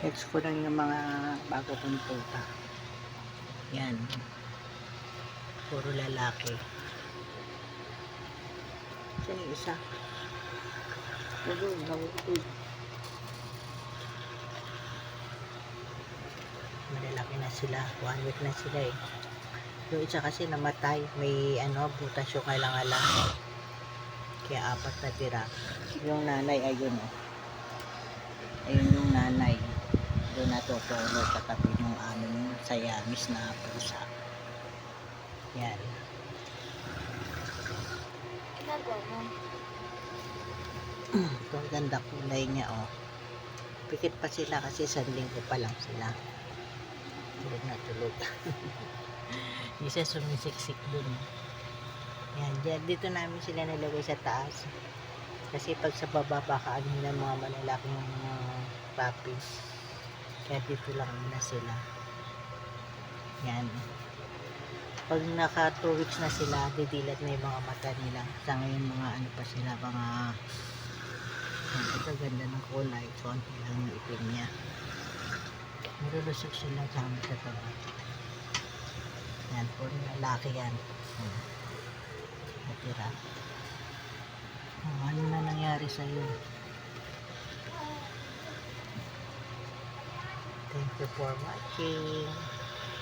Next ko lang yung mga bago kong tuta. Yan. Puro lalaki. Saan yung isa? Nahulog. Malalaki na sila. 1 week na sila eh. Yung isa kasi namatay. May butas yung kailangan. Kaya 4 na tira. Yung nanay ayun oh. Ayun yung nanay. Doon natutulog katabi yung aming Siamese na pusa. Yan. Ginagawa mo? Ito ang ganda kulay niya oh. Pikit pa sila kasi 1 linggo pa lang sila. Tulog na tulog. Isa sumisiksik dun. Yan, dito namin sila nalagay sa taas. Kasi pag sa baba baka ano na mga malalaking puppies. Kaya dito lang muna sila. Yan. Pag naka 2 weeks na sila, didilat na yung mga mata nila. Sa ngayon mga ano pa sila, mga ito ganda ng kulay. Konti lang yung itim niya. Marulusok sila sama sa taba. Yan, puro lalaki yan. Natira. Ano na nangyari sa'yo? Thank you for watching.